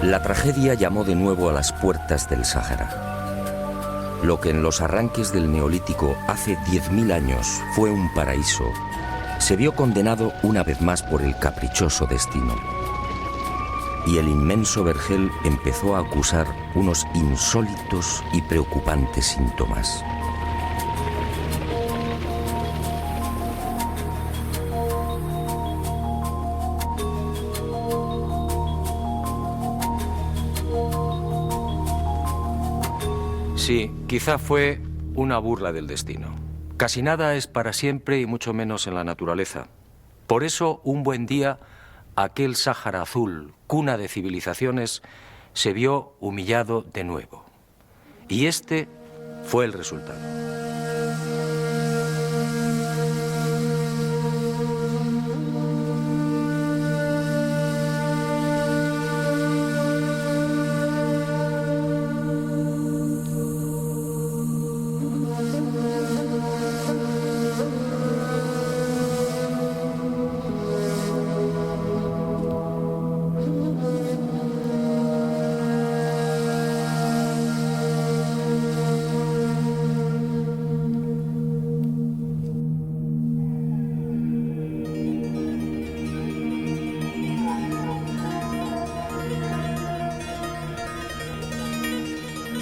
La tragedia llamó de nuevo a las puertas del Sáhara. Lo que en los arranques del Neolítico hace 10.000 años fue un paraíso, se vio condenado una vez más por el caprichoso destino. Y el inmenso vergel empezó a acusar unos insólitos y preocupantes síntomas. Sí, quizá fue una burla del destino. Casi nada es para siempre y mucho menos en la naturaleza. Por eso, un buen día, aquel Sáhara azul, cuna de civilizaciones, se vio humillado de nuevo. Y este fue el resultado.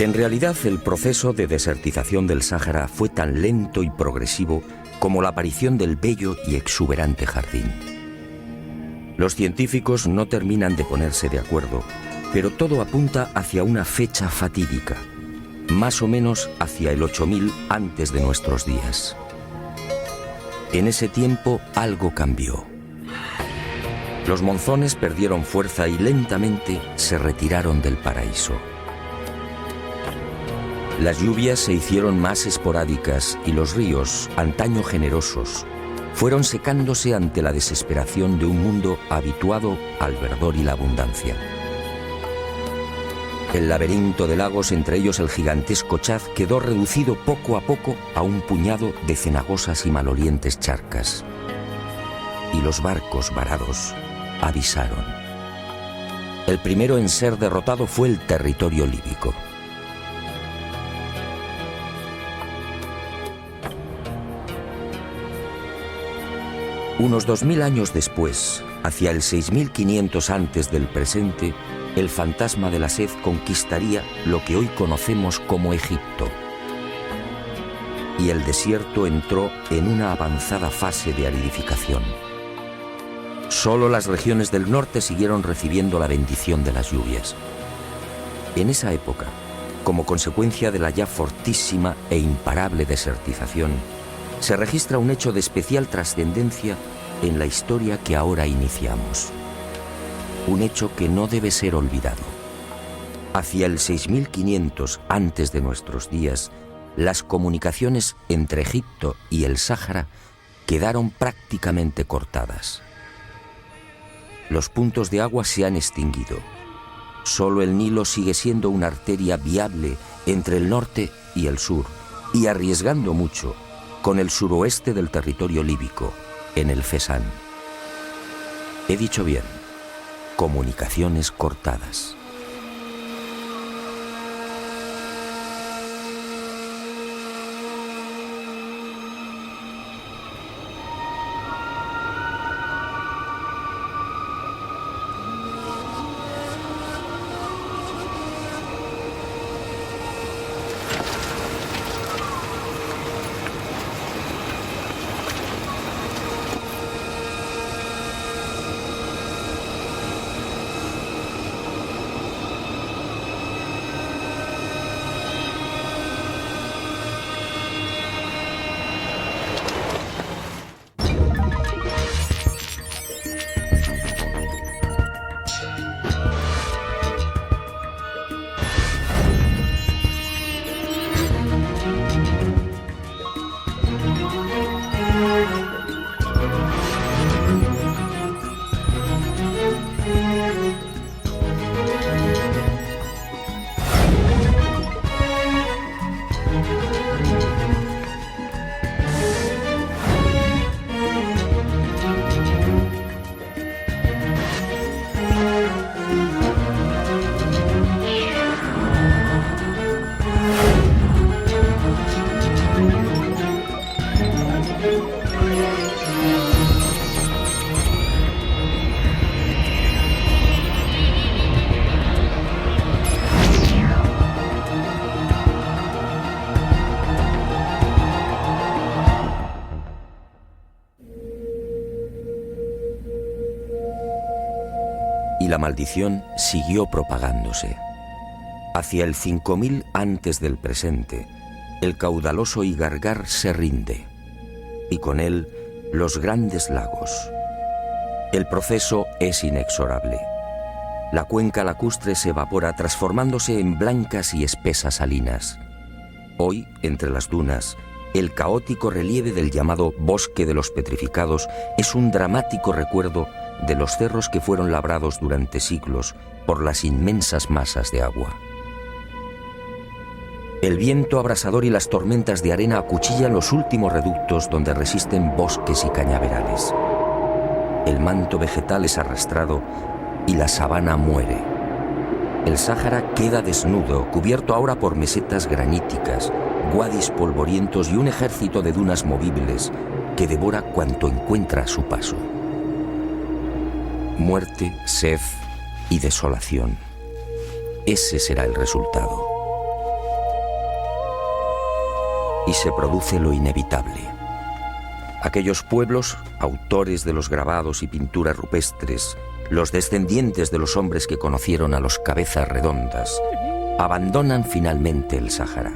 En realidad, el proceso de desertización del Sáhara fue tan lento y progresivo como la aparición del bello y exuberante jardín. Los científicos no terminan de ponerse de acuerdo, pero todo apunta hacia una fecha fatídica, más o menos hacia el 8000 antes de nuestros días. En ese tiempo algo cambió. Los monzones perdieron fuerza y lentamente se retiraron del paraíso. Las lluvias se hicieron más esporádicas y los ríos, antaño generosos, fueron secándose ante la desesperación de un mundo habituado al verdor y la abundancia. El laberinto de lagos, entre ellos el gigantesco Chad, quedó reducido poco a poco a un puñado de cenagosas y malolientes charcas. Y los barcos varados avisaron. El primero en ser derrotado fue el territorio líbico. Unos 2000 años después, hacia el 6500 antes del presente, el fantasma de la sed conquistaría lo que hoy conocemos como Egipto. Y el desierto entró en una avanzada fase de aridificación. Solo las regiones del norte siguieron recibiendo la bendición de las lluvias. En esa época, como consecuencia de la ya fortísima e imparable desertización, se registra un hecho de especial trascendencia en la historia que ahora iniciamos. Un hecho que no debe ser olvidado. Hacia el 6500 antes de nuestros días, las comunicaciones entre Egipto y el Sáhara quedaron prácticamente cortadas. Los puntos de agua se han extinguido. Solo el Nilo sigue siendo una arteria viable entre el norte y el sur, y arriesgando mucho con el suroeste del territorio líbico, en el Fezzan. He dicho bien, comunicaciones cortadas. y la maldición siguió propagándose. Hacia el 5000 antes del presente, el caudaloso Igargar se rinde, y con él los grandes lagos. El proceso es inexorable. La cuenca lacustre se evapora transformándose en blancas y espesas salinas. Hoy, entre las dunas, el caótico relieve del llamado Bosque de los Petrificados es un dramático recuerdo de los cerros que fueron labrados durante siglos por las inmensas masas de agua. El viento abrasador y las tormentas de arena acuchillan los últimos reductos donde resisten bosques y cañaverales. El manto vegetal es arrastrado y la sabana muere. El Sáhara queda desnudo, cubierto ahora por mesetas graníticas, wadis polvorientos y un ejército de dunas movibles que devora cuanto encuentra a su paso. Muerte, sed y desolación. Ese será el resultado. Y se produce lo inevitable. Aquellos pueblos, autores de los grabados y pinturas rupestres, los descendientes de los hombres que conocieron a los cabezas redondas, abandonan finalmente el Sáhara.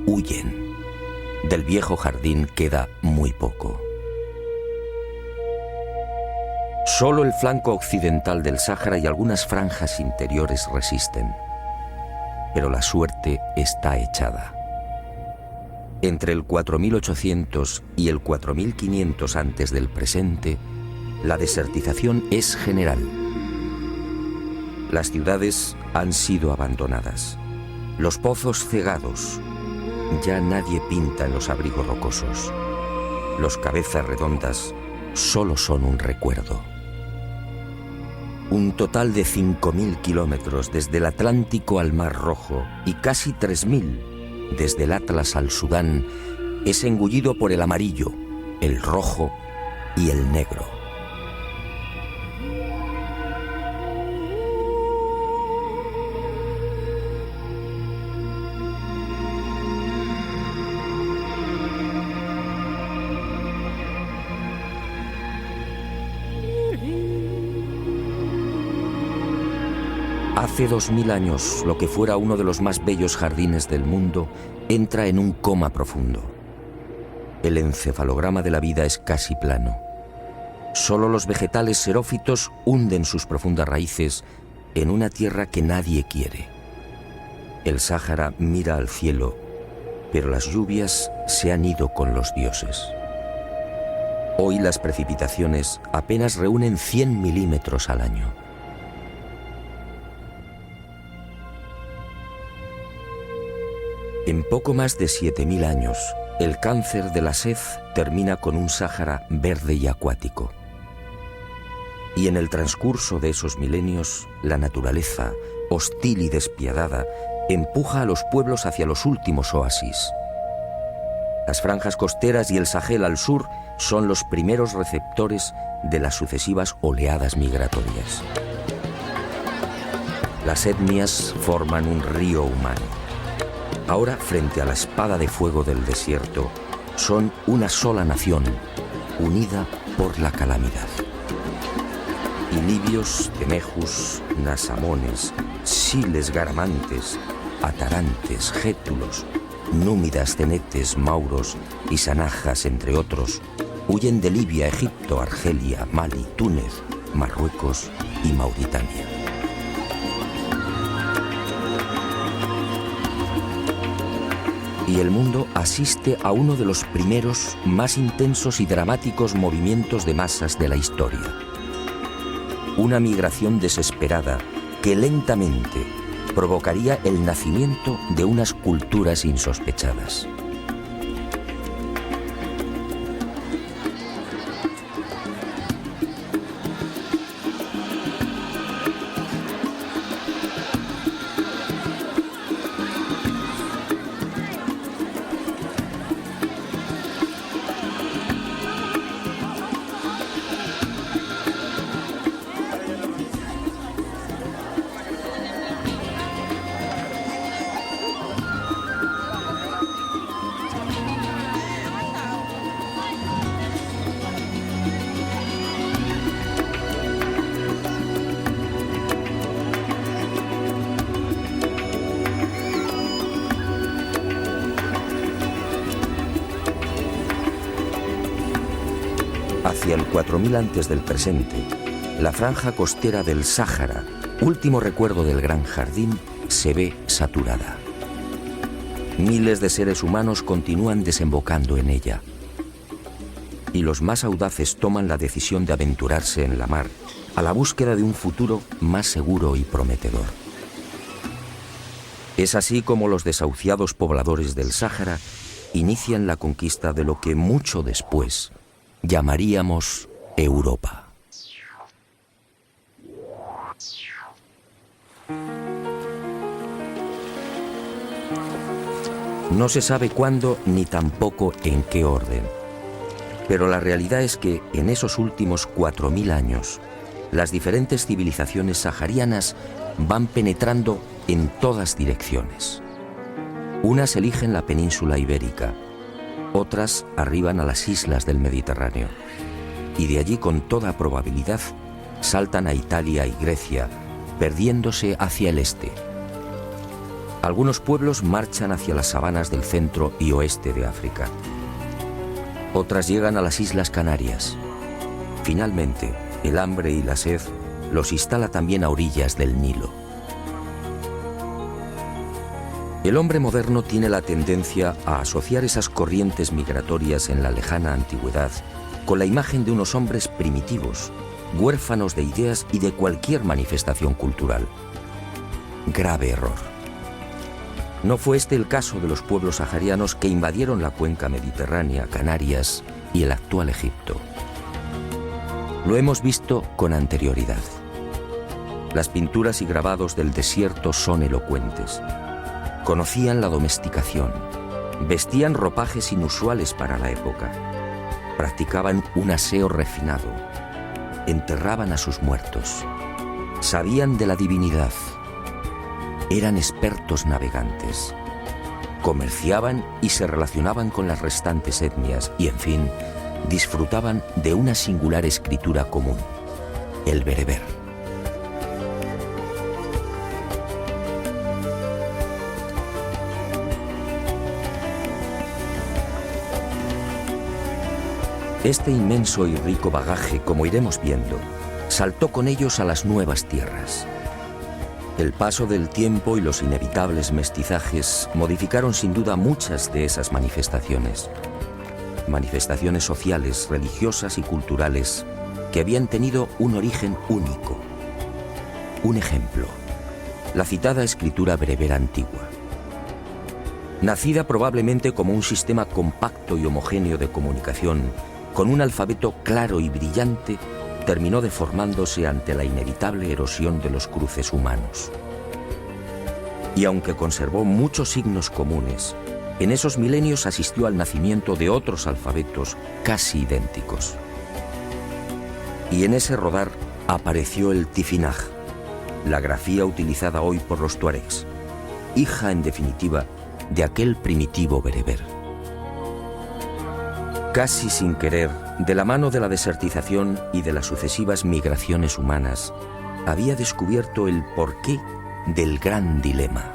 Huyen. Del viejo jardín queda muy poco. Solo el flanco occidental del Sáhara y algunas franjas interiores resisten. Pero la suerte está echada. Entre el 4800 y el 4500 antes del presente, la desertización es general. Las ciudades han sido abandonadas, los pozos cegados, ya nadie pinta en los abrigos rocosos. Los cabezas redondas solo son un recuerdo. Un total de 5000 kilómetros desde el Atlántico al Mar Rojo y casi 3000 desde el Atlas al Sudán es engullido por el amarillo, el rojo y el negro. Hace 2000 años, lo que fuera uno de los más bellos jardines del mundo entra en un coma profundo. El encefalograma de la vida es casi plano. Solo los vegetales xerófitos hunden sus profundas raíces en una tierra que nadie quiere. El Sáhara mira al cielo, pero las lluvias se han ido con los dioses. Hoy las precipitaciones apenas reúnen 100 milímetros al año. En poco más de 7000 años, el cáncer de la sed termina con un Sáhara verde y acuático. Y en el transcurso de esos milenios, la naturaleza, hostil y despiadada, empuja a los pueblos hacia los últimos oasis. Las franjas costeras y el Sahel al sur son los primeros receptores de las sucesivas oleadas migratorias. Las etnias forman un río humano. Ahora, frente a la espada de fuego del desierto, son una sola nación, unida por la calamidad. Y libios, temejus, nasamones, siles garamantes, atarantes, gétulos, númidas, cenetes, mauros y sanajas, entre otros, huyen de Libia, Egipto, Argelia, Mali, Túnez, Marruecos y Mauritania. Y el mundo asiste a uno de los primeros, más intensos y dramáticos movimientos de masas de la historia. Una migración desesperada que lentamente provocaría el nacimiento de unas culturas insospechadas. hacia el 4000 antes del presente, la franja costera del Sáhara, último recuerdo del Gran Jardín, se ve saturada. Miles de seres humanos continúan desembocando en ella. Y los más audaces toman la decisión de aventurarse en la mar, a la búsqueda de un futuro más seguro y prometedor. Es así como los desahuciados pobladores del Sáhara inician la conquista de lo que mucho después llamaríamos Europa. No se sabe cuándo ni tampoco en qué orden, pero la realidad es que en esos últimos 4000 años, las diferentes civilizaciones saharianas van penetrando en todas direcciones. Unas eligen la península ibérica, otras arriban a las islas del Mediterráneo, y de allí con toda probabilidad saltan a Italia y Grecia, perdiéndose hacia el este. Algunos pueblos marchan hacia las sabanas del centro y oeste de África. Otras llegan a las Islas Canarias. Finalmente, el hambre y la sed los instala también a orillas del Nilo. El hombre moderno tiene la tendencia a asociar esas corrientes migratorias en la lejana antigüedad con la imagen de unos hombres primitivos, huérfanos de ideas y de cualquier manifestación cultural. Grave error. No fue este el caso de los pueblos saharianos que invadieron la cuenca mediterránea, Canarias y el actual Egipto. Lo hemos visto con anterioridad. Las pinturas y grabados del desierto son elocuentes. Conocían la domesticación, vestían ropajes inusuales para la época, practicaban un aseo refinado, enterraban a sus muertos, sabían de la divinidad, eran expertos navegantes, comerciaban y se relacionaban con las restantes etnias y, en fin, disfrutaban de una singular escritura común, el bereber. Este inmenso y rico bagaje, como iremos viendo, saltó con ellos a las nuevas tierras. El paso del tiempo y los inevitables mestizajes modificaron sin duda muchas de esas manifestaciones. Manifestaciones sociales, religiosas y culturales que habían tenido un origen único. Un ejemplo, la citada escritura bereber antigua. Nacida probablemente como un sistema compacto y homogéneo de comunicación, con un alfabeto claro y brillante, terminó deformándose ante la inevitable erosión de los cruces humanos. Y aunque conservó muchos signos comunes, en esos milenios asistió al nacimiento de otros alfabetos casi idénticos. Y en ese rodar apareció el tifinagh, la grafía utilizada hoy por los tuaregs, hija en definitiva de aquel primitivo bereber. Casi sin querer, de la mano de la desertización y de las sucesivas migraciones humanas, había descubierto el porqué del gran dilema.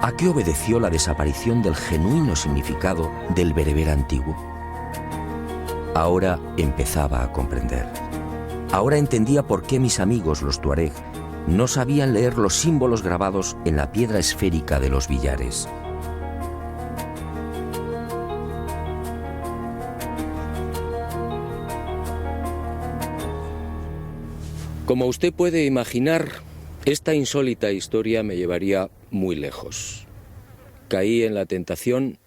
¿A qué obedeció la desaparición del genuino significado del bereber antiguo? Ahora empezaba a comprender. Ahora entendía por qué mis amigos los tuareg no sabían leer los símbolos grabados en la piedra esférica de los billares. Como usted puede imaginar, esta insólita historia me llevaría muy lejos. Caí en la tentación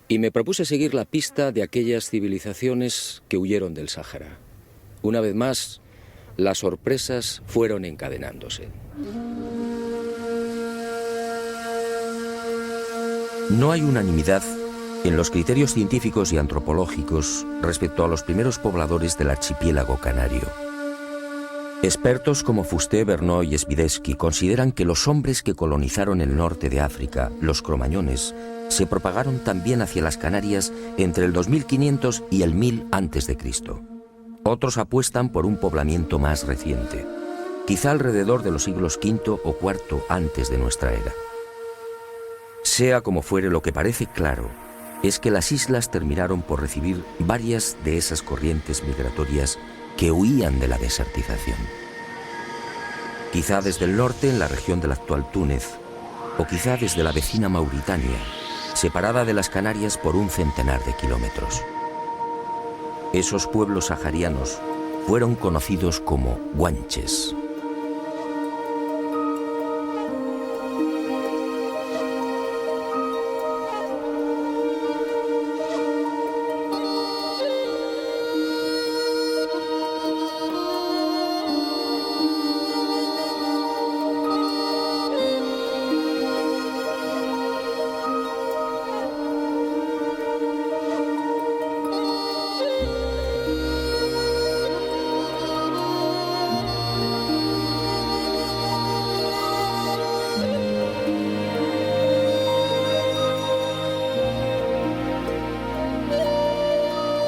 y me propuse seguir la pista de aquellas civilizaciones que huyeron del Sáhara. Una vez más, las sorpresas fueron encadenándose. No hay unanimidad en los criterios científicos y antropológicos respecto a los primeros pobladores del archipiélago canario. Expertos como Fusté, Verneau y Swiderski consideran que los hombres que colonizaron el norte de África, los cromañones, se propagaron también hacia las Canarias entre el 2500 y el 1000 a.C. Otros apuestan por un poblamiento más reciente, quizá alrededor de los siglos V o IV antes de nuestra era. Sea como fuere, lo que parece claro es que las islas terminaron por recibir varias de esas corrientes migratorias que huían de la desertización. Quizá desde el norte, en la región del actual Túnez, o quizá desde la vecina Mauritania, separada de las Canarias por un centenar de kilómetros. Esos pueblos saharianos fueron conocidos como guanches.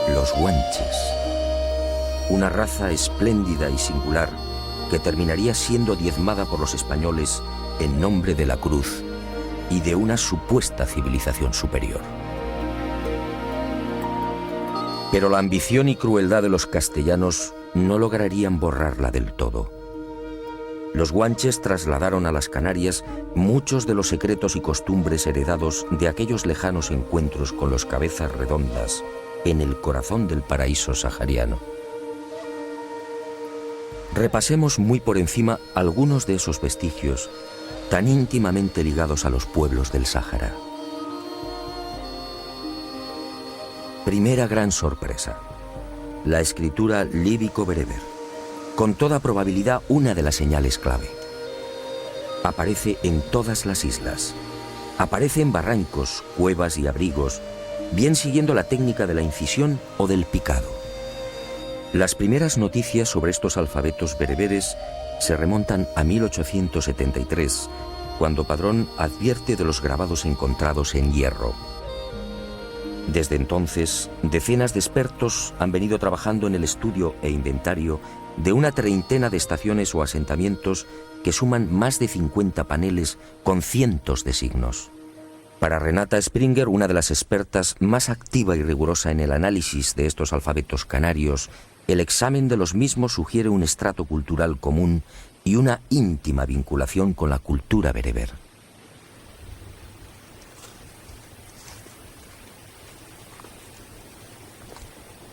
Los guanches, una raza espléndida y singular que terminaría siendo diezmada por los españoles en nombre de la cruz y de una supuesta civilización superior. Pero la ambición y crueldad de los castellanos no lograrían borrarla del todo. Los guanches trasladaron a las Canarias muchos de los secretos y costumbres heredados de aquellos lejanos encuentros con los cabezas redondas en el corazón del paraíso sahariano. Repasemos muy por encima algunos de esos vestigios tan íntimamente ligados a los pueblos del Sáhara. Primera gran sorpresa: la escritura líbico-bereber, con toda probabilidad una de las señales clave. Aparece en todas las islas, aparece en barrancos, cuevas y abrigos, bien siguiendo la técnica de la incisión o del picado. Las primeras noticias sobre estos alfabetos bereberes se remontan a 1873, cuando Padrón advierte de los grabados encontrados en hierro. Desde entonces, decenas de expertos han venido trabajando en el estudio e inventario de una treintena de estaciones o asentamientos que suman más de 50 paneles con cientos de signos. Para Renata Springer, una de las expertas más activa y rigurosa en el análisis de estos alfabetos canarios, el examen de los mismos sugiere un estrato cultural común y una íntima vinculación con la cultura bereber.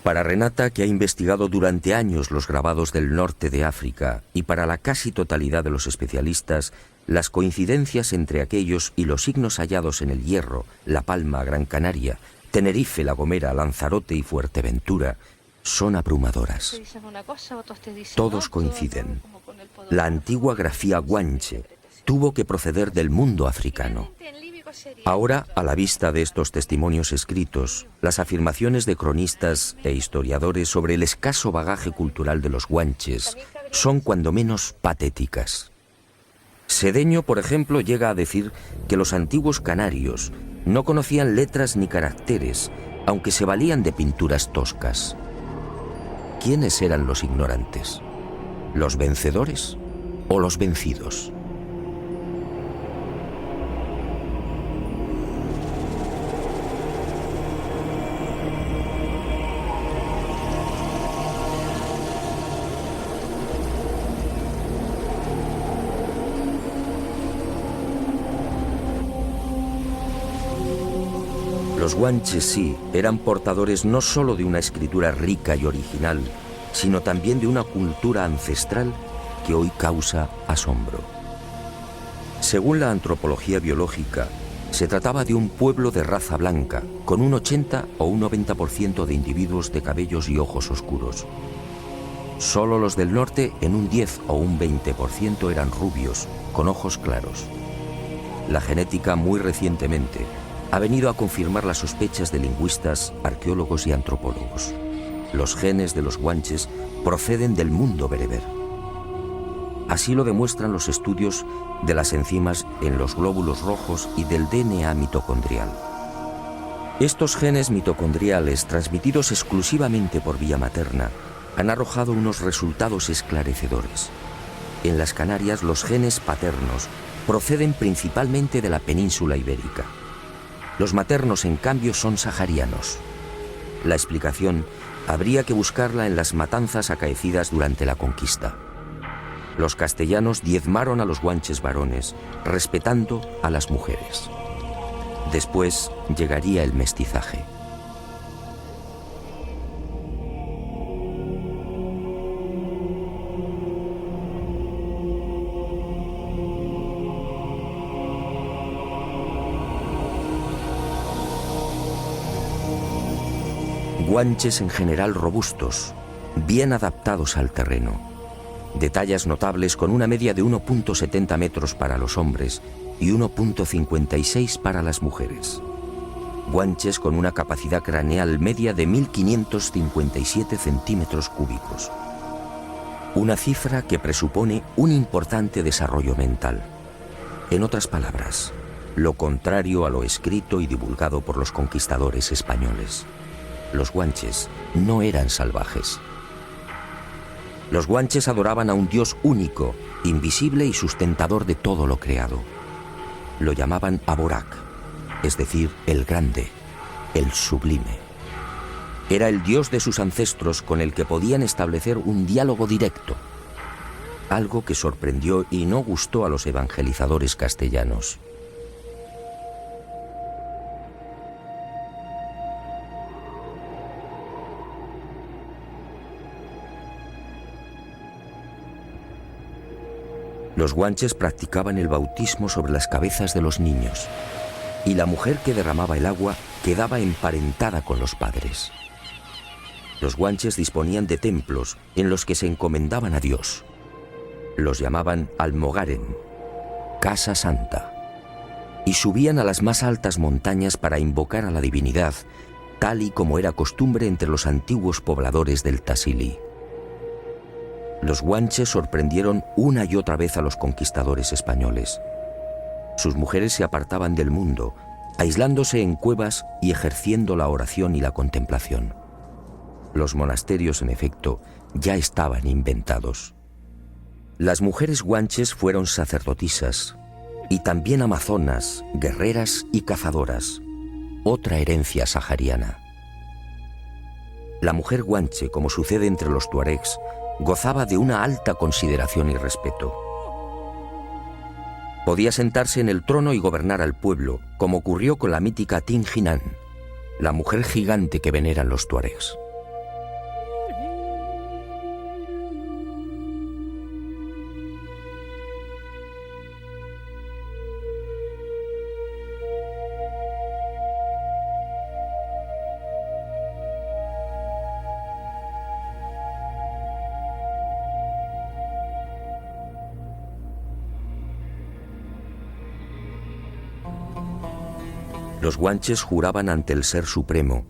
Para Renata, que ha investigado durante años los grabados del norte de África, y para la casi totalidad de los especialistas, las coincidencias entre aquellos y los signos hallados en el Hierro, La Palma, Gran Canaria, Tenerife, La Gomera, Lanzarote y Fuerteventura son abrumadoras. Todos coinciden. La antigua grafía guanche tuvo que proceder del mundo africano. Ahora, a la vista de estos testimonios escritos, las afirmaciones de cronistas e historiadores sobre el escaso bagaje cultural de los guanches son cuando menos patéticas. Sedeño, por ejemplo, llega a decir que los antiguos canarios no conocían letras ni caracteres, aunque se valían de pinturas toscas. ¿Quiénes eran los ignorantes? ¿Los vencedores o los vencidos? Los guanches, sí, eran portadores no solo de una escritura rica y original, sino también de una cultura ancestral que hoy causa asombro. Según la antropología biológica, se trataba de un pueblo de raza blanca, con un 80 o un 90% de individuos de cabellos y ojos oscuros. Solo los del norte, en un 10 o un 20%, eran rubios, con ojos claros. La genética, muy recientemente, ha venido a confirmar las sospechas de lingüistas, arqueólogos y antropólogos. Los genes de los guanches proceden del mundo bereber. Así lo demuestran los estudios de las enzimas en los glóbulos rojos y del DNA mitocondrial. Estos genes mitocondriales, transmitidos exclusivamente por vía materna, han arrojado unos resultados esclarecedores. En las Canarias, los genes paternos proceden principalmente de la península ibérica. Los maternos, en cambio, son saharianos. La explicación habría que buscarla en las matanzas acaecidas durante la conquista. Los castellanos diezmaron a los guanches varones, respetando a las mujeres. Después llegaría el mestizaje. Guanches en general robustos, bien adaptados al terreno, de tallas notables con una media de 1,70 metros para los hombres y 1,56 para las mujeres. Guanches con una capacidad craneal media de 1.557 centímetros cúbicos. Una cifra que presupone un importante desarrollo mental. En otras palabras, lo contrario a lo escrito y divulgado por los conquistadores españoles. Los guanches no eran salvajes. Los guanches adoraban a un Dios único, invisible y sustentador de todo lo creado. Lo llamaban Aborak, es decir, el grande, el sublime. Era el Dios de sus ancestros con el que podían establecer un diálogo directo, algo que sorprendió y no gustó a los evangelizadores castellanos. Los guanches practicaban el bautismo sobre las cabezas de los niños, y la mujer que derramaba el agua quedaba emparentada con los padres. Los guanches disponían de templos en los que se encomendaban a Dios. Los llamaban Almogaren, Casa Santa, y subían a las más altas montañas para invocar a la divinidad, tal y como era costumbre entre los antiguos pobladores del Tassili. Los guanches sorprendieron una y otra vez a los conquistadores españoles. Sus mujeres se apartaban del mundo, aislándose en cuevas y ejerciendo la oración y la contemplación. Los monasterios, en efecto, ya estaban inventados. Las mujeres guanches fueron sacerdotisas y también amazonas, guerreras y cazadoras, otra herencia sahariana. La mujer guanche, como sucede entre los tuaregs, gozaba de una alta consideración y respeto. Podía sentarse en el trono y gobernar al pueblo, como ocurrió con la mítica Tin Jinan, la mujer gigante que veneran los tuaregs. Los guanches juraban ante el Ser Supremo,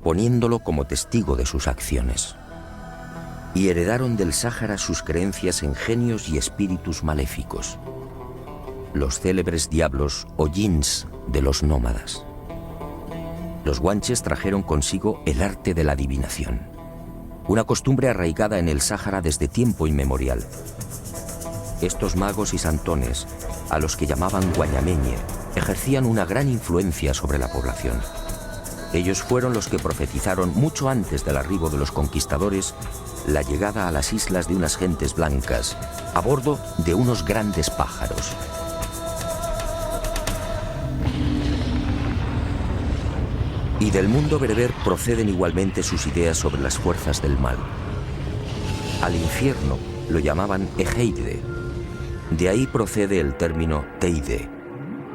poniéndolo como testigo de sus acciones. Y heredaron del Sáhara sus creencias en genios y espíritus maléficos, los célebres diablos o yins de los nómadas. Los guanches trajeron consigo el arte de la adivinación, una costumbre arraigada en el Sáhara desde tiempo inmemorial. Estos magos y santones, a los que llamaban guañameñe, ejercían una gran influencia sobre la población. Ellos fueron los que profetizaron mucho antes del arribo de los conquistadores la llegada a las islas de unas gentes blancas a bordo de unos grandes pájaros. Y del mundo bereber proceden igualmente sus ideas sobre las fuerzas del mal. Al infierno lo llamaban Egeide. De ahí procede el término Teide,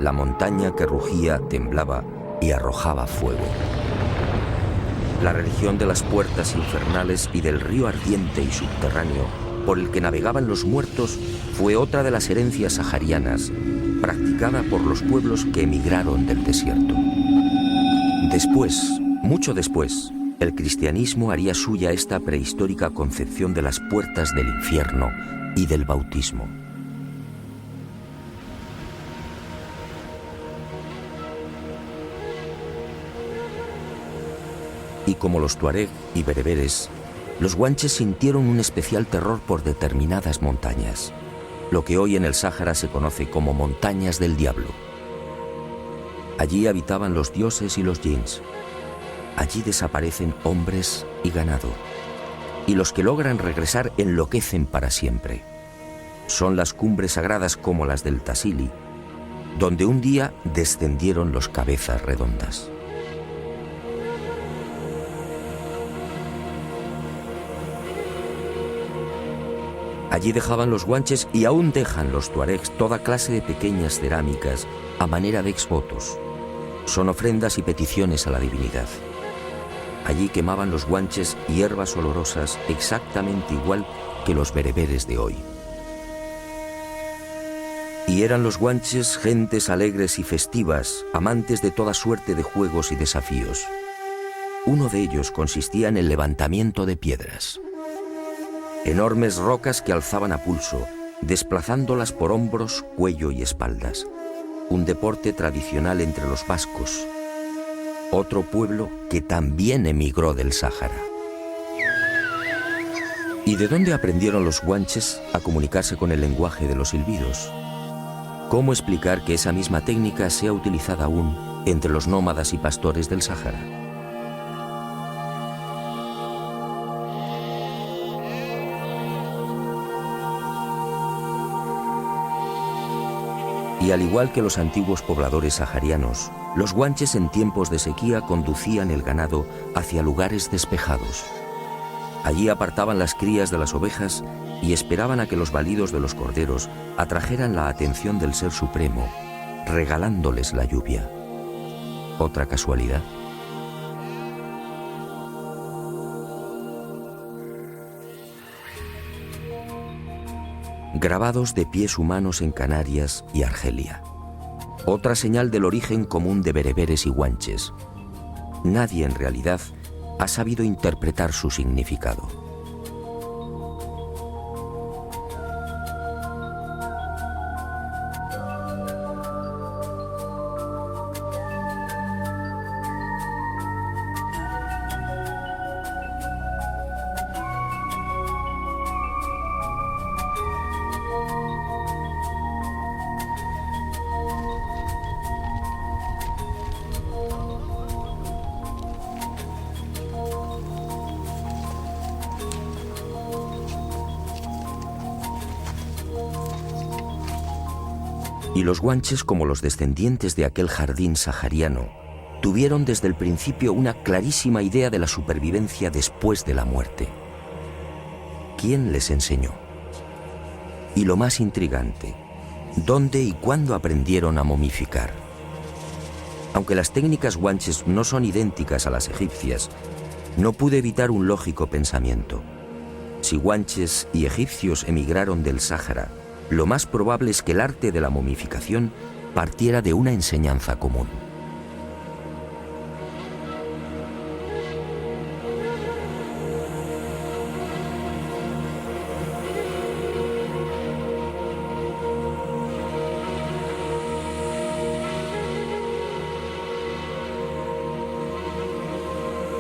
la montaña que rugía, temblaba y arrojaba fuego. La religión de las puertas infernales y del río ardiente y subterráneo por el que navegaban los muertos fue otra de las herencias saharianas, practicada por los pueblos que emigraron del desierto. Después, mucho después, el cristianismo haría suya esta prehistórica concepción de las puertas del infierno y del bautismo. Y como los tuareg y bereberes, los guanches sintieron un especial terror por determinadas montañas, lo que hoy en el Sáhara se conoce como montañas del diablo. Allí habitaban los dioses y los jinns. Allí desaparecen hombres y ganado. Y los que logran regresar enloquecen para siempre. Son las cumbres sagradas como las del Tassili, donde un día descendieron los cabezas redondas. Allí dejaban los guanches y aún dejan los tuaregs toda clase de pequeñas cerámicas a manera de exvotos. Son ofrendas y peticiones a la divinidad. Allí quemaban los guanches hierbas olorosas exactamente igual que los bereberes de hoy. Y eran los guanches gentes alegres y festivas, amantes de toda suerte de juegos y desafíos. Uno de ellos consistía en el levantamiento de piedras. Enormes rocas que alzaban a pulso, desplazándolas por hombros, cuello y espaldas. Un deporte tradicional entre los vascos, otro pueblo que también emigró del Sáhara. ¿Y de dónde aprendieron los guanches a comunicarse con el lenguaje de los silbidos? ¿Cómo explicar que esa misma técnica sea utilizada aún entre los nómadas y pastores del Sáhara? Y al igual que los antiguos pobladores saharianos, los guanches en tiempos de sequía conducían el ganado hacia lugares despejados. Allí apartaban las crías de las ovejas y esperaban a que los balidos de los corderos atrajeran la atención del Ser Supremo, regalándoles la lluvia. ¿Otra casualidad? Grabados de pies humanos en Canarias y Argelia. Otra señal del origen común de bereberes y guanches. Nadie en realidad ha sabido interpretar su significado. Y los guanches, como los descendientes de aquel jardín sahariano, tuvieron desde el principio una clarísima idea de la supervivencia después de la muerte. ¿Quién les enseñó? Y lo más intrigante, ¿dónde y cuándo aprendieron a momificar? Aunque las técnicas guanches no son idénticas a las egipcias, no pude evitar un lógico pensamiento. Si guanches y egipcios emigraron del Sáhara, lo más probable es que el arte de la momificación partiera de una enseñanza común.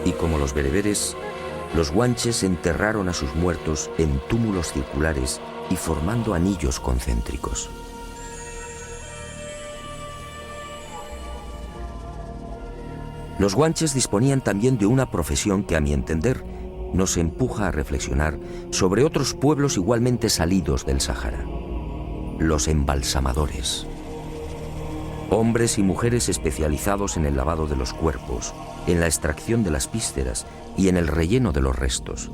Y como los bereberes, los guanches enterraron a sus muertos en túmulos circulares y formando anillos concéntricos. Los guanches disponían también de una profesión que, a mi entender, nos empuja a reflexionar sobre otros pueblos igualmente salidos del Sáhara: los embalsamadores. Hombres y mujeres especializados en el lavado de los cuerpos, en la extracción de las vísceras y en el relleno de los restos.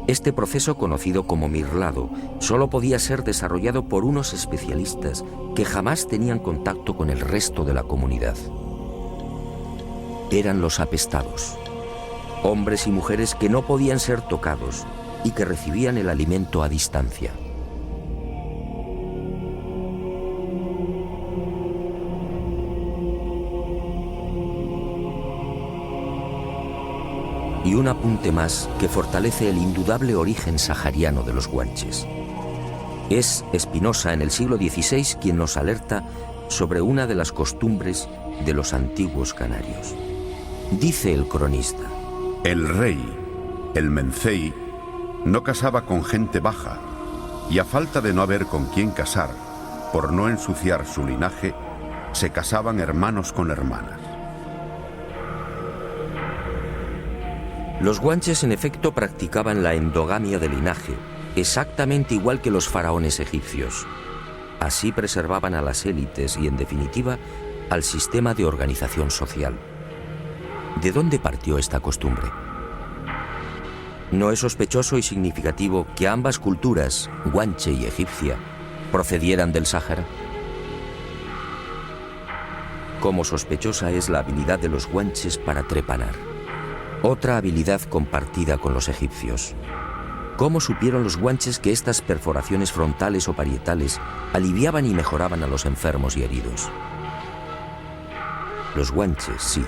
Este proceso, conocido como mirlado, solo podía ser desarrollado por unos especialistas que jamás tenían contacto con el resto de la comunidad. Eran los apestados, hombres y mujeres que no podían ser tocados y que recibían el alimento a distancia. Y un apunte más que fortalece el indudable origen sahariano de los guanches. Es Spinoza en el siglo XVI quien nos alerta sobre una de las costumbres de los antiguos canarios. Dice el cronista: el rey, el mencey, no casaba con gente baja, y a falta de no haber con quién casar, por no ensuciar su linaje, Se casaban hermanos con hermanas. Los guanches en efecto practicaban la endogamia de linaje, exactamente igual que los faraones egipcios. Así preservaban a las élites y, en definitiva, al sistema de organización social. ¿De dónde partió esta costumbre? ¿No es sospechoso y significativo que ambas culturas, guanche y egipcia, procedieran del Sáhara? Como sospechosa es la habilidad de los guanches para trepanar, otra habilidad compartida con los egipcios. ¿Cómo supieron los guanches que estas perforaciones frontales o parietales aliviaban y mejoraban a los enfermos y heridos? Los guanches, sí,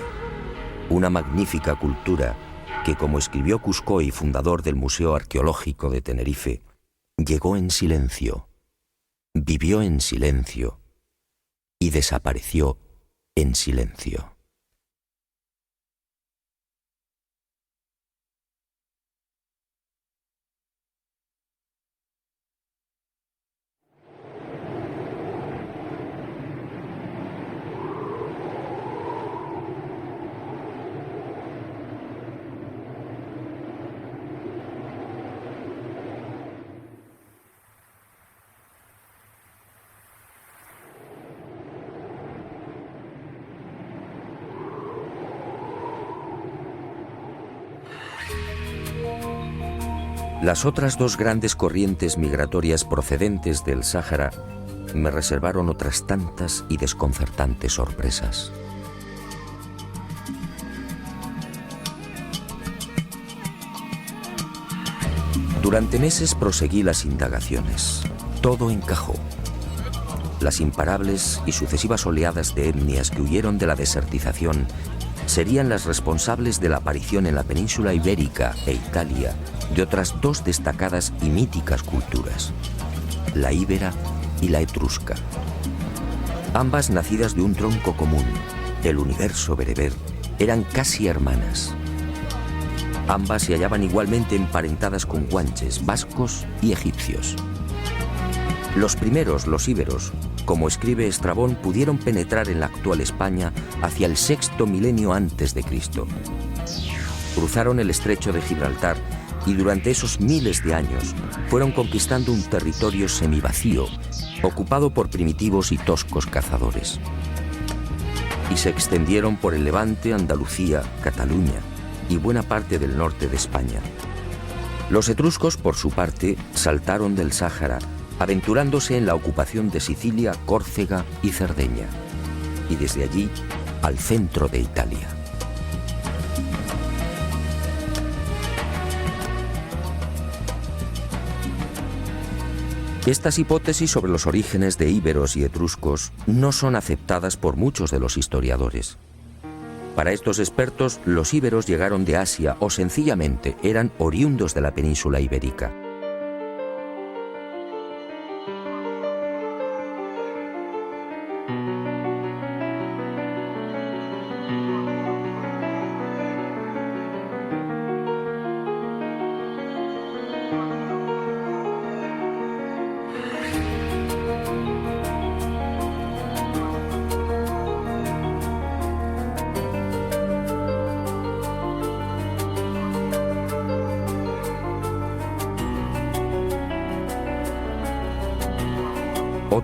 una magnífica cultura que, como escribió Cuscoy, fundador del Museo Arqueológico de Tenerife, llegó en silencio, vivió en silencio y desapareció en silencio. Las otras dos grandes corrientes migratorias procedentes del Sáhara me reservaron otras tantas y desconcertantes sorpresas. Durante meses proseguí las indagaciones. Todo encajó. Las imparables y sucesivas oleadas de etnias que huyeron de la desertización serían las responsables de la aparición en la península ibérica e Italia de otras dos destacadas y míticas culturas, la íbera y la etrusca. Ambas nacidas de un tronco común, el universo bereber, eran casi hermanas. Ambas se hallaban igualmente emparentadas con guanches, vascos y egipcios. Los primeros, los íberos, como escribe Estrabón, pudieron penetrar en la actual España hacia el sexto milenio antes de Cristo. Cruzaron el estrecho de Gibraltar y durante esos miles de años fueron conquistando un territorio semivacío, ocupado por primitivos y toscos cazadores. Y se extendieron por el Levante, Andalucía, Cataluña y buena parte del norte de España. Los etruscos, por su parte, saltaron del Sáhara, aventurándose en la ocupación de Sicilia, Córcega y Cerdeña, y desde allí al centro de Italia. Estas hipótesis sobre los orígenes de íberos y etruscos no son aceptadas por muchos de los historiadores. Para estos expertos, los íberos llegaron de Asia o sencillamente eran oriundos de la península ibérica.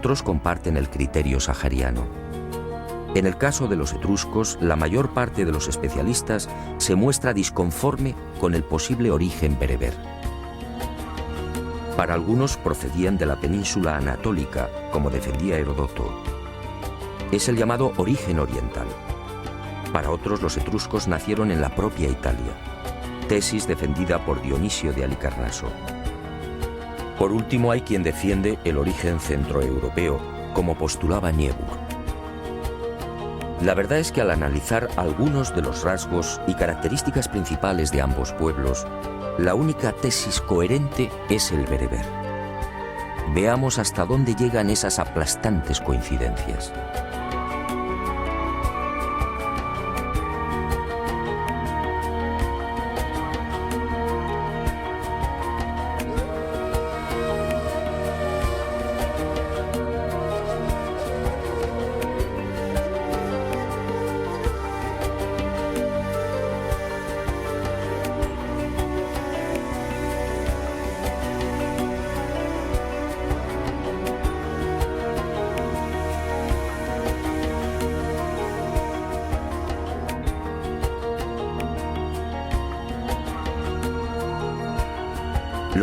Otros comparten el criterio sahariano. En el caso de los etruscos, la mayor parte de los especialistas se muestra disconforme con el posible origen bereber. Para algunos procedían de la península anatólica, como defendía Heródoto. Es el llamado origen oriental. Para otros, los etruscos nacieron en la propia Italia, tesis defendida por Dionisio de Halicarnaso. Por último, hay quien defiende el origen centroeuropeo, como postulaba Niebuhr. La verdad es que al analizar algunos de los rasgos y características principales de ambos pueblos, la única tesis coherente es el bereber. Veamos hasta dónde llegan esas aplastantes coincidencias.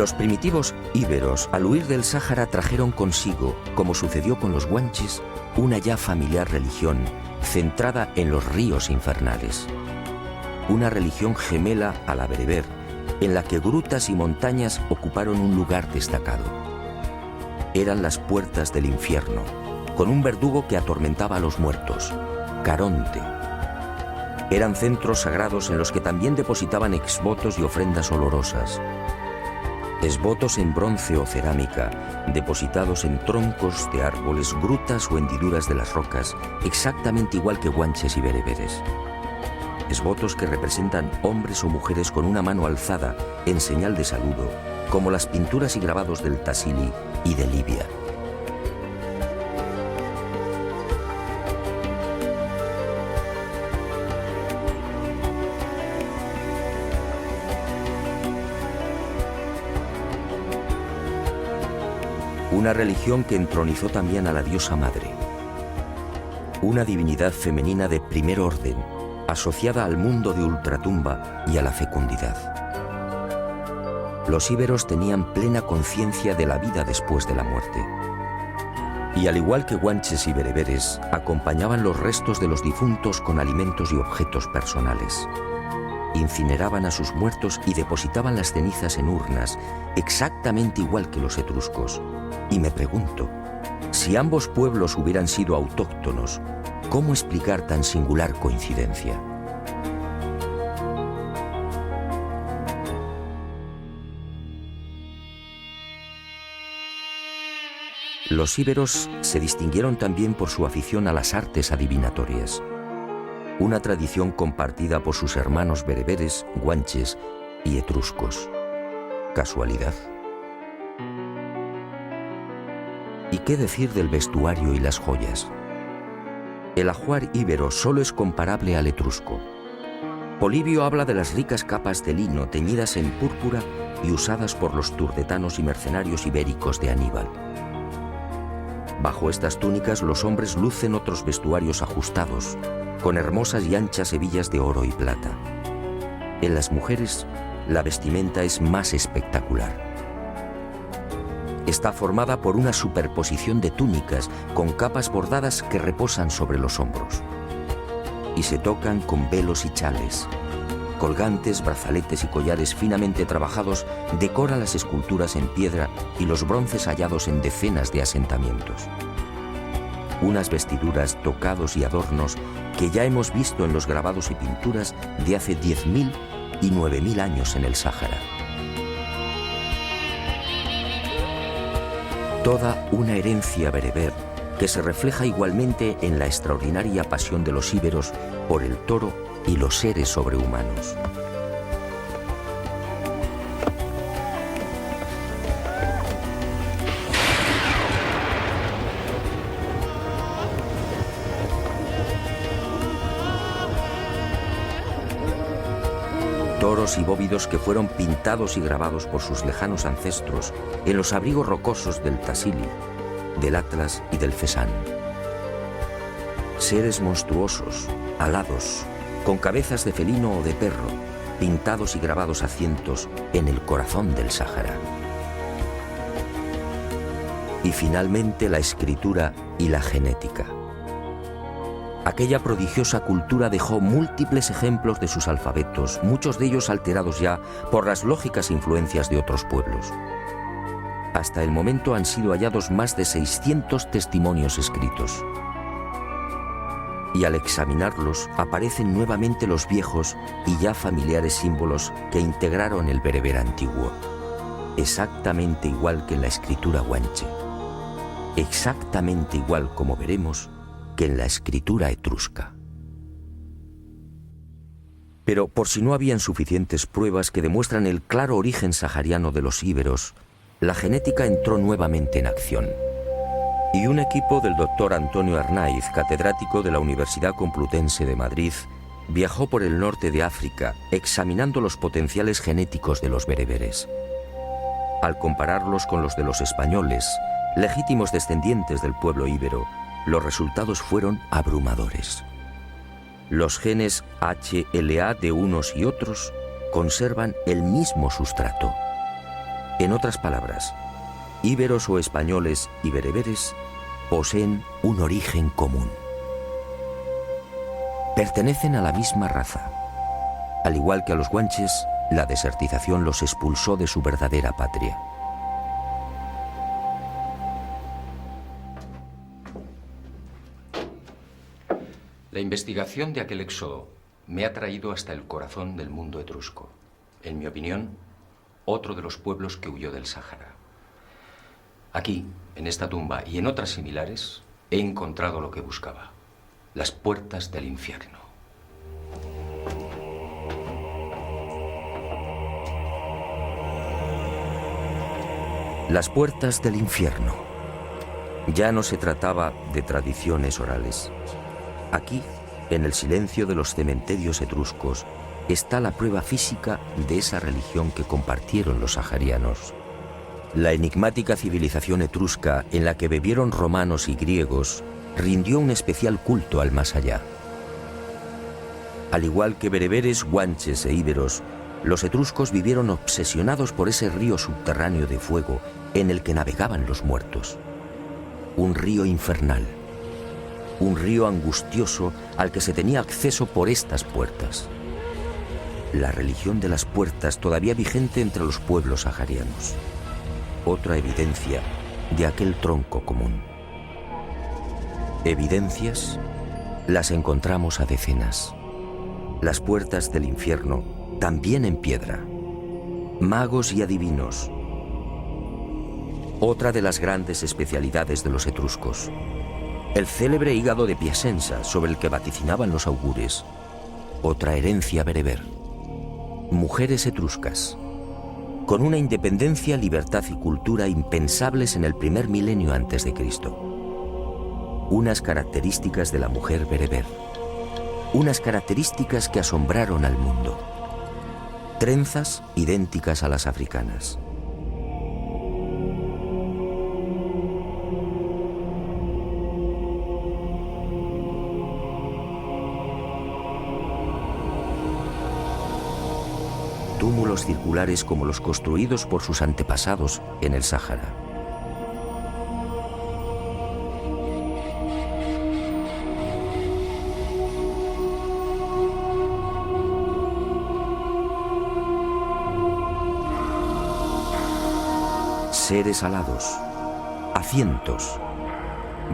Los primitivos íberos, al huir del Sáhara, trajeron consigo, como sucedió con los guanches, una ya familiar religión centrada en los ríos infernales. Una religión gemela a la bereber, en la que grutas y montañas ocuparon un lugar destacado. Eran las puertas del infierno, con un verdugo que atormentaba a los muertos, Caronte. Eran centros sagrados en los que también depositaban exvotos y ofrendas olorosas. Exvotos en bronce o cerámica, depositados en troncos de árboles, grutas o hendiduras de las rocas, exactamente igual que guanches y bereberes. Exvotos que representan hombres o mujeres con una mano alzada en señal de saludo, como las pinturas y grabados del Tassili y de Libia. Una religión que entronizó también a la diosa madre, una divinidad femenina de primer orden, asociada al mundo de ultratumba y a la fecundidad. Los íberos tenían plena conciencia de la vida después de la muerte. Y al igual que guanches y bereberes, acompañaban los restos de los difuntos con alimentos y objetos personales. Incineraban a sus muertos y depositaban las cenizas en urnas, exactamente igual que los etruscos. Y me pregunto, si ambos pueblos hubieran sido autóctonos, ¿cómo explicar tan singular coincidencia? Los íberos se distinguieron también por su afición a las artes adivinatorias, una tradición compartida por sus hermanos bereberes, guanches y etruscos. ¿Casualidad? ¿Y qué decir del vestuario y las joyas? El ajuar íbero solo es comparable al etrusco. Polibio habla de las ricas capas de lino teñidas en púrpura y usadas por los turdetanos y mercenarios ibéricos de Aníbal. Bajo estas túnicas los hombres lucen otros vestuarios ajustados, con hermosas y anchas hebillas de oro y plata. En las mujeres, la vestimenta es más espectacular. Está formada por una superposición de túnicas con capas bordadas que reposan sobre los hombros. Y se tocan con velos y chales. Colgantes, brazaletes y collares finamente trabajados decoran las esculturas en piedra y los bronces hallados en decenas de asentamientos. Unas vestiduras, tocados y adornos que ya hemos visto en los grabados y pinturas de hace 10.000 y 9.000 años en el Sáhara. Toda una herencia bereber que se refleja igualmente en la extraordinaria pasión de los íberos por el toro y los seres sobrehumanos. Toros y bóvidos que fueron pintados y grabados por sus lejanos ancestros en los abrigos rocosos del Tassili, del Atlas y del Fesán. Seres monstruosos, alados, con cabezas de felino o de perro, pintados y grabados a cientos en el corazón del Sáhara. Y finalmente la escritura y la genética. Aquella prodigiosa cultura dejó múltiples ejemplos de sus alfabetos, muchos de ellos alterados ya por las lógicas influencias de otros pueblos. Hasta el momento han sido hallados más de 600 testimonios escritos. Y al examinarlos aparecen nuevamente los viejos y ya familiares símbolos que integraron el bereber antiguo, exactamente igual que en la escritura guanche, exactamente igual, como veremos, que en la escritura etrusca. Pero por si no habían suficientes pruebas que demuestran el claro origen sahariano de los íberos, la genética entró nuevamente en acción. Y un equipo del doctor Antonio Arnaiz, catedrático de la Universidad Complutense de Madrid, viajó por el norte de África examinando los potenciales genéticos de los bereberes. Al compararlos con los de los españoles, legítimos descendientes del pueblo íbero, los resultados fueron abrumadores. Los genes HLA de unos y otros conservan el mismo sustrato. En otras palabras, íberos o españoles y bereberes poseen un origen común. Pertenecen a la misma raza. Al igual que a los guanches, la desertización los expulsó de su verdadera patria. La investigación de aquel éxodo me ha traído hasta el corazón del mundo etrusco. En mi opinión, otro de los pueblos que huyó del Sáhara. Aquí, en esta tumba y en otras similares, he encontrado lo que buscaba: las puertas del infierno. Las puertas del infierno. Ya no se trataba de tradiciones orales. Aquí, en el silencio de los cementerios etruscos, está la prueba física de esa religión que compartieron los saharianos. La enigmática civilización etrusca, en la que bebieron romanos y griegos, rindió un especial culto al más allá. Al igual que bereberes, guanches e íberos, los etruscos vivieron obsesionados por ese río subterráneo de fuego en el que navegaban los muertos. Un río infernal. Un río angustioso al que se tenía acceso por estas puertas. La religión de las puertas todavía vigente entre los pueblos saharianos. Otra evidencia de aquel tronco común. Evidencias las encontramos a decenas. Las puertas del infierno también en piedra. Magos y adivinos. Otra de las grandes especialidades de los etruscos. El célebre hígado de Piacenza, sobre el que vaticinaban los augures. Otra herencia bereber. Mujeres etruscas. Con una independencia, libertad y cultura impensables en el primer milenio antes de Cristo. Unas características de la mujer bereber. Unas características que asombraron al mundo. Trenzas idénticas a las africanas. Túmulos circulares como los construidos por sus antepasados en el Sáhara. Seres alados, a cientos,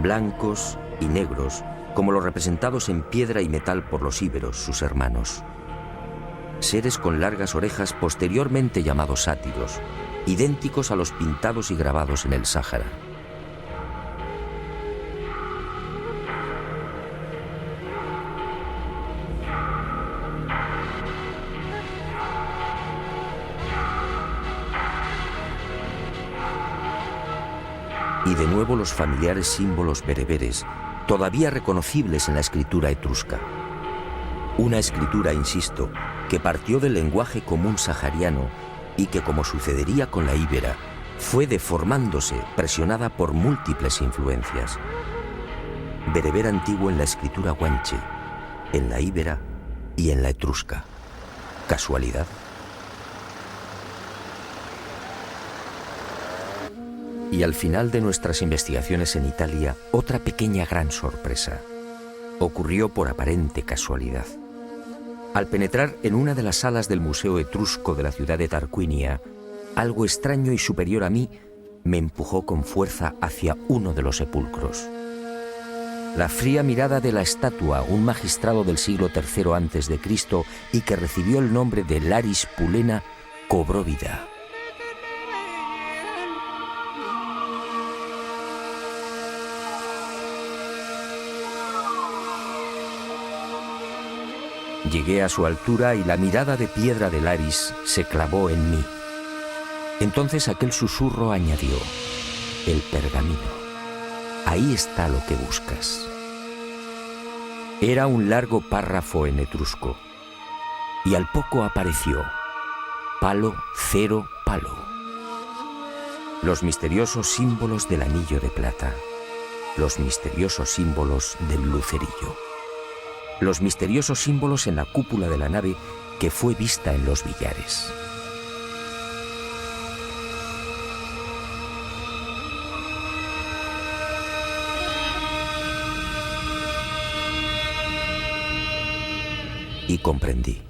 blancos y negros, como los representados en piedra y metal por los íberos, sus hermanos. Seres con largas orejas posteriormente llamados sátiros, idénticos a los pintados y grabados en el Sáhara. Y de nuevo los familiares símbolos bereberes, todavía reconocibles en la escritura etrusca. Una escritura, insisto, que partió del lenguaje común sahariano y que, como sucedería con la íbera, fue deformándose, presionada por múltiples influencias. Bereber antiguo en la escritura guanche, en la íbera y en la etrusca. ¿Casualidad? Y al final de nuestras investigaciones en Italia, otra pequeña gran sorpresa. Ocurrió por aparente casualidad. Al penetrar en una de las salas del Museo Etrusco de la ciudad de Tarquinia, algo extraño y superior a mí me empujó con fuerza hacia uno de los sepulcros. La fría mirada de la estatua, un magistrado del siglo III a.C. y que recibió el nombre de Laris Pulena, cobró vida. Llegué a su altura y la mirada de piedra de Laris se clavó en mí. Entonces aquel susurro añadió: el pergamino. Ahí está lo que buscas. Era un largo párrafo en etrusco. Y al poco apareció: palo, cero, palo. Los misteriosos símbolos del anillo de plata. Los misteriosos símbolos del lucerillo. Los misteriosos símbolos en la cúpula de la nave que fue vista en los billares. y comprendí.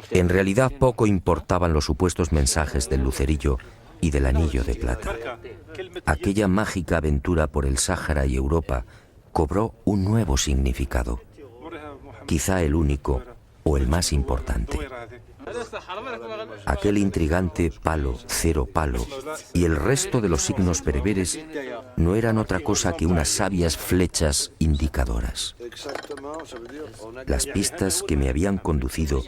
En realidad poco importaban los supuestos mensajes del lucerillo y del anillo de plata. Aquella mágica aventura por el Sáhara y Europa cobró un nuevo significado, quizá el único o el más importante. Aquel intrigante palo, cero palo y el resto de los signos bereberes no eran otra cosa que unas sabias flechas indicadoras. Las pistas que me habían conducido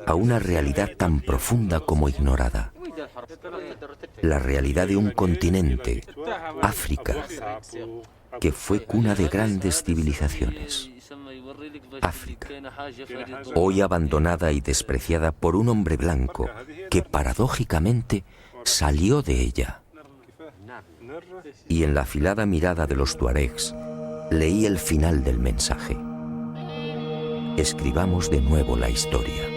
a una realidad tan profunda como ignorada. La realidad de un continente, África, que fue cuna de grandes civilizaciones. África, hoy abandonada y despreciada por un hombre blanco que paradójicamente salió de ella. Y en la afilada mirada de los tuaregs leí el final del mensaje. Escribamos de nuevo la historia.